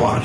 5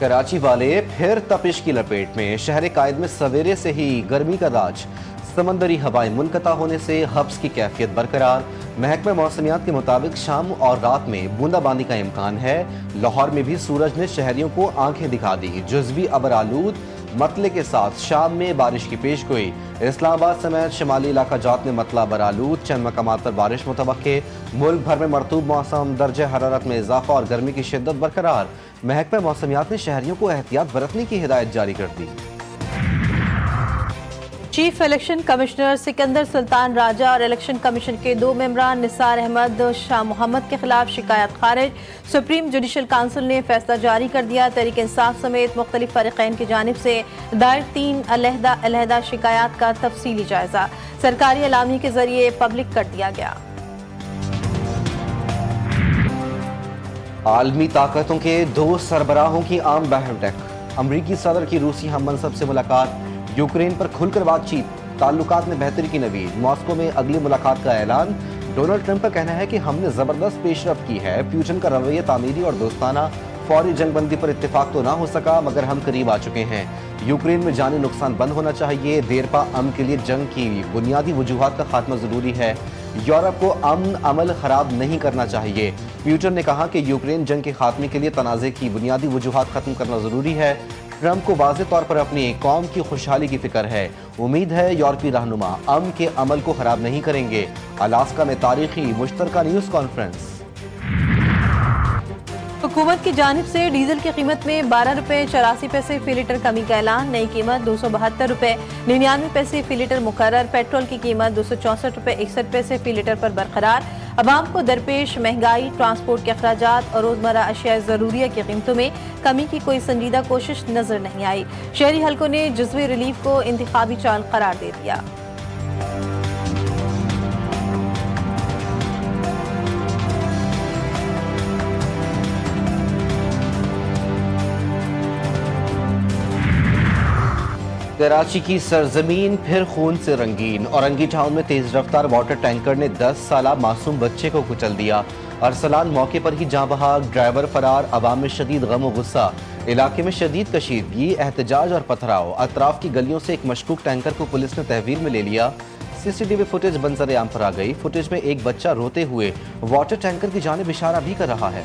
کراچی والے پھر تپش کی لپیٹ میں، شہر قائد میں سویرے سے ہی گرمی کا راج، سمندری ہوائیں منقطع ہونے سے حبس کی کیفیت برقرار۔ محکمہ موسمیات کے مطابق شام اور رات میں بوندا باندی کا امکان ہے۔ لاہور میں بھی سورج نے شہریوں کو آنکھیں دکھا دی، جزوی ابر آلود مطلع کے ساتھ شام میں بارش کی پیش گوئی۔ اسلام آباد سمیت شمالی علاقہ جات میں مطلع ابر آلود، چند مقامات پر بارش متوقع۔ ملک بھر میں مرطوب موسم، درجہ حرارت میں اضافہ اور گرمی کی شدت برقرار۔ محکمہ موسمیات نے شہریوں کو احتیاط برتنے کی ہدایت جاری کر دی۔ چیف الیکشن کمشنر سکندر سلطان راجہ اور الیکشن کمیشن کے 2 ممبران نثار احمد شاہ محمد کے خلاف شکایت خارج۔ سپریم جوڈیشل کونسل نے فیصلہ جاری کر دیا۔ تحریک انصاف سمیت مختلف فریقین کی جانب سے دائر 3 علیحدہ شکایات کا تفصیلی جائزہ سرکاری اعلامیے کے ذریعے پبلک کر دیا گیا۔ عالمی طاقتوں کے 2 سربراہوں کی عام بیٹھک، امریکی صدر کی روسی ہم منصب سے ملاقات، یوکرین پر کھل کر بات چیت، تعلقات میں بہتری کی نوید، ماسکو میں اگلی ملاقات کا اعلان۔ ڈونلڈ ٹرمپ کا کہنا ہے کہ ہم نے زبردست پیش رفت کی ہے، پیوٹن کا رویہ تعمیری اور دوستانہ، فوری جنگ بندی پر اتفاق تو نہ ہو سکا مگر ہم قریب آ چکے ہیں، یوکرین میں جانی نقصان بند ہونا چاہیے، دیرپا امن کے لیے جنگ کی بنیادی وجوہات کا خاتمہ ضروری ہے، یورپ کو امن عمل خراب نہیں کرنا چاہیے۔ پیوٹن نے کہا کہ یوکرین جنگ کے خاتمے کے لیے تنازع کی بنیادی وجوہات ختم کرنا ضروری ہے۔ ٹرمپ کو واضح طور پر اپنی قوم کی خوشحالی کی فکر ہے، امید ہے یورپی رہنما امن کے عمل کو خراب نہیں کریں گے۔ الاسکا میں تاریخی مشترکہ نیوز کانفرنس۔ حکومت کی جانب سے ڈیزل کی قیمت میں 12 روپے 84 پیسے فی لیٹر کمی کا اعلان، نئی قیمت 272 روپے 99 پیسے فی لیٹر مقرر۔ پیٹرول کی قیمت 264 روپے 61 پیسے فی لیٹر پر برقرار۔ عوام کو درپیش مہنگائی، ٹرانسپورٹ کے اخراجات اور روزمرہ اشیاء ضروریہ کی قیمتوں میں کمی کی کوئی سنجیدہ کوشش نظر نہیں آئی۔ شہری حلقوں نے جزوی ریلیف کو انتخابی چال قرار دے دیا۔ کراچی کی سرزمین پھر خون سے رنگین، اورنگی ٹاؤن میں تیز رفتار واٹر ٹینکر نے 10 سالہ معصوم بچے کو کچل دیا۔ ارسلان موقع پر ہی جاں بحق، ڈرائیور فرار، عوام میں شدید غم و غصہ، علاقے میں شدید کشیدگی، احتجاج اور پتھراؤ۔ اطراف کی گلیوں سے ایک مشکوک ٹینکر کو پولیس نے تحویل میں لے لیا۔ CCTV فوٹیج منظر عام پر آ گئی۔ فوٹیج میں ایک بچہ روتے ہوئے واٹر ٹینکر کی جانب اشارہ بھی کر رہا ہے۔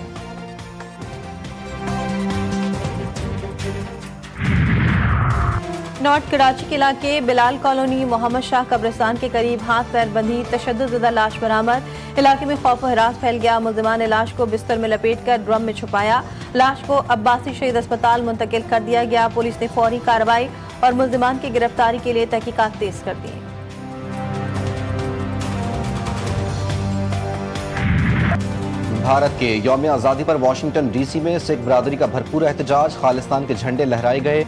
نارتھ کراچی کے علاقے بلال کالونی محمد شاہ قبرستان کے قریب ہاتھ پیر بندھی تشدد زدہ لاش برآمد۔ علاقے میں خوف و ہراس پھیل گیا۔ ملزمان نے لاش کو بستر میں لپیٹ کر ڈرم میں چھپایا۔ لاش کو عباسی شہید اسپتال منتقل کر دیا گیا۔ پولیس نے فوری کارروائی اور ملزمان کی گرفتاری کے لیے تحقیقات تیز کر دی۔ بھارت کے یوم آزادی پر واشنگٹن ڈی سی میں سکھ برادری کا بھرپور احتجاج، خالصتان کے جھنڈے لہرائے گئے،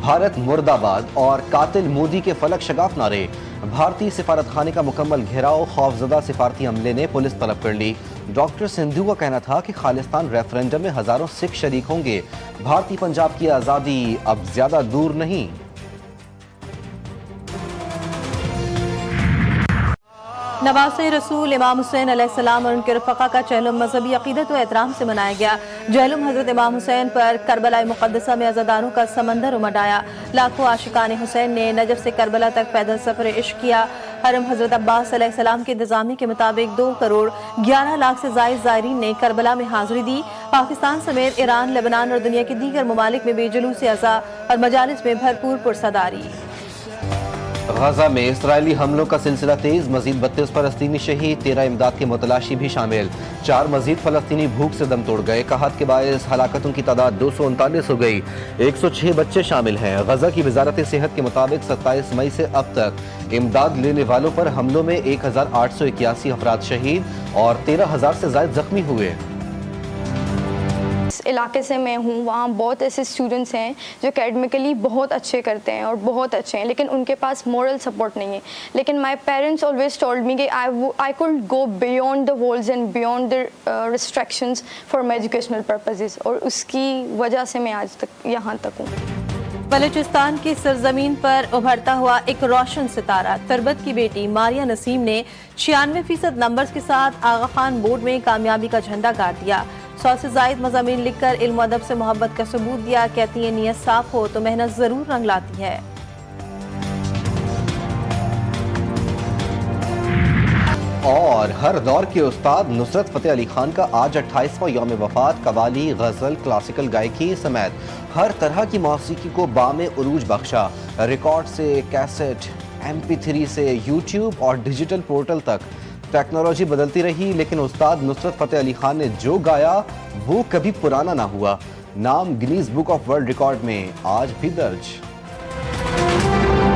بھارت مرد آباد اور قاتل مودی کے فلک شگاف نعرے۔ بھارتی سفارت خانے کا مکمل گھیراؤ، خوفزدہ سفارتی عملے نے پولیس طلب کر لی۔ ڈاکٹر سندھو کا کہنا تھا کہ خالصتان ریفرنڈم میں ہزاروں سکھ شریک ہوں گے، بھارتی پنجاب کی آزادی اب زیادہ دور نہیں۔ نواز رسول امام حسین علیہ السلام اور ان کے رفقا کا چہلم مذہبی عقیدت و احترام سے منایا گیا۔ جہلم حضرت امام حسین پر کربلا مقدسہ میں عزاداروں کا سمندر امڈ آیا۔ لاکھوں عاشقان حسین نے نجف سے کربلا تک پیدل سفر عشق کیا۔ حرم حضرت عباس علیہ السلام کے انتظامیہ کے مطابق 2 کروڑ 11 لاکھ سے زائد زائرین نے کربلا میں حاضری دی۔ پاکستان سمیت ایران، لبنان اور دنیا کے دیگر ممالک میں بھی جلوس عزا اور مجالس میں بھرپور پرصداری۔ غزہ میں اسرائیلی حملوں کا سلسلہ تیز، مزید 32 فلسطینی شہید، 13 امداد کے متلاشی بھی شامل، 4 مزید فلسطینی بھوک سے دم توڑ گئے۔ قحط کے باعث ہلاکتوں کی تعداد 239 ہو گئی، 106 بچے شامل ہیں۔ غزہ کی وزارت صحت کے مطابق 27 مئی سے اب تک امداد لینے والوں پر حملوں میں 1881 افراد شہید اور 13,000 سے زائد زخمی ہوئے۔ اس علاقے سے میں ہوں، وہاں بہت ایسے اسٹوڈنٹس ہیں جو اکیڈمیکلی بہت اچھے کرتے ہیں اور بہت اچھے ہیں، لیکن ان کے پاس مورل سپورٹ نہیں ہے۔ لیکن my parents always told me کہ I could go beyond the walls and beyond the restrictions for my educational purposes, اور اس کی وجہ سے میں آج تک یہاں تک ہوں۔ بلوچستان کی سرزمین پر ابھرتا ہوا ایک روشن ستارہ، تربت کی بیٹی ماریہ نسیم نے 96% نمبرز کے ساتھ آغا خان بورڈ میں کامیابی کا جھنڈا گاڑ دیا۔ 100 سے زائد مضامین لکھ کر علم و ادب سے محبت کا ثبوت دیا. کہتی ہیں نیت صاف ہو تو محنت ضرور رنگ لاتی ہے. اور ہر دور کے استاد نصرت فتح علی خان کا آج 28واں یوم وفات. قوالی، غزل، کلاسیکل گائیکی سمیت ہر طرح کی موسیقی کو بام عروج بخشا. ریکارڈ سے کیسٹ، MP3 سے یوٹیوب اور ڈیجیٹل پورٹل تک ٹیکنالوجی بدلتی رہی، لیکن استاد نصرت فتح علی خان نے جو گایا وہ کبھی پرانا نہ ہوا. نام Guinness book of world record میں آج بھی درج.